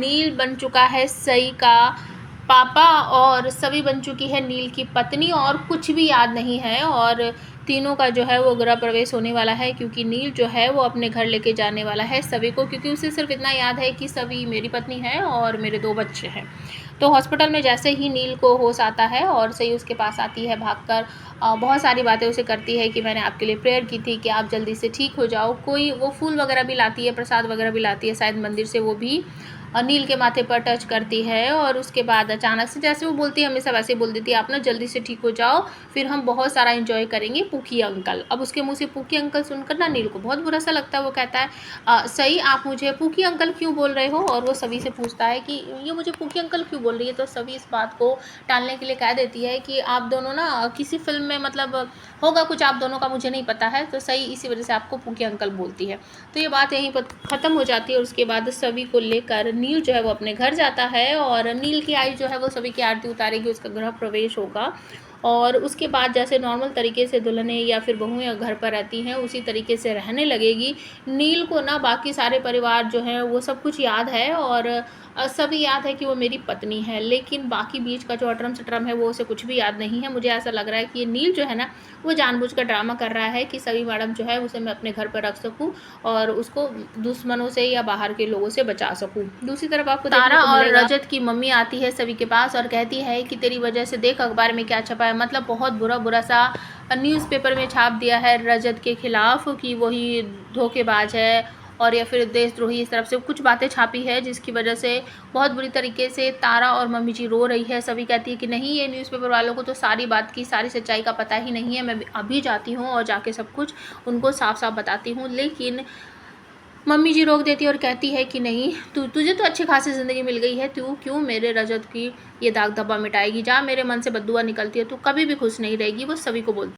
नील बन चुका है सई का पापा और सभी बन चुकी है नील की पत्नी, और कुछ भी याद नहीं है। और तीनों का जो है वो गृह प्रवेश होने वाला है, क्योंकि नील जो है वो अपने घर लेके जाने वाला है सभी को, क्योंकि उसे सिर्फ इतना याद है कि सभी मेरी पत्नी है और मेरे 2 बच्चे हैं। तो हॉस्पिटल में जैसे ही नील को होश आता है और सही उसके पास आती है भागकर, बहुत सारी बातें उसे करती है कि मैंने आपके लिए प्रेयर की थी कि आप जल्दी से ठीक हो जाओ। कोई वो फूल वगैरह भी लाती है, प्रसाद वगैरह भी लाती है शायद मंदिर से, वो भी नील के माथे पर टच करती है। और उसके बाद अचानक से, जैसे वो बोलती है हमेशा वैसे बोल देती है, आप ना जल्दी से ठीक हो जाओ, फिर हम बहुत सारा एंजॉय करेंगे पूकी अंकल। अब उसके मुंह से पूकी अंकल सुनकर ना नील को बहुत बुरा सा लगता है। वो कहता है सही आप मुझे पूकी अंकल क्यों बोल रहे हो? और वो सभी से पूछता है कि ये मुझे पूकी अंकल क्यों बोल रही है। तो सभी इस बात को टालने के लिए कह देती है कि आप दोनों ना किसी फिल्म में, मतलब होगा कुछ आप दोनों का, मुझे नहीं पता है, तो सही इसी वजह से आपको पूकी अंकल बोलती है। तो ये बात यहीं पर ख़त्म हो जाती है। और उसके बाद सभी को लेकर नील जो है वो अपने घर जाता है, और नील की आई जो है वो सभी की आरती उतारेगी, उसका गृह प्रवेश होगा। और उसके बाद जैसे नॉर्मल तरीके से दुल्हनें या फिर बहुएं घर पर रहती हैं उसी तरीके से रहने लगेगी। नील को ना बाकी सारे परिवार जो हैं वो सब कुछ याद है, और सभी याद है कि वो मेरी पत्नी है, लेकिन बाकी बीच का जो अटरम सटरम है वो उसे कुछ भी याद नहीं है। मुझे ऐसा लग रहा है कि ये नील जो है ना वो जानबूझकर ड्रामा कर रहा है कि सभी मैडम जो है उसे मैं अपने घर पर रख सकूं और उसको दुश्मनों से या बाहर के लोगों से बचा सकूं। दूसरी तरफ आपको तारा और रजत की मम्मी आती है सभी के पास और कहती है कि तेरी वजह से देख अखबार में क्या छपा है, मतलब बहुत बुरा सा न्यूज़पेपर में छाप दिया है रजत के खिलाफ कि वही धोखेबाज है और या फिर देशद्रोही, इस तरफ से कुछ बातें छापी है जिसकी वजह से बहुत बुरी तरीके से तारा और मम्मी जी रो रही है। सभी कहती है कि नहीं, ये न्यूज़पेपर वालों को तो सारी बात की सारी सच्चाई का पता ही नहीं है, मैं अभी जाती हूँ और जाके सब कुछ उनको साफ साफ बताती हूँ। लेकिन मम्मी जी रोक देती है और कहती है कि नहीं, तुझे तो अच्छी खासी ज़िंदगी मिल गई है, तू क्यों मेरे रजत की ये दाग धब्बा मिटाएगी, जा, मेरे मन से बददुआ निकलती है, तू कभी भी खुश नहीं रहेगी। वो सभी को बोलती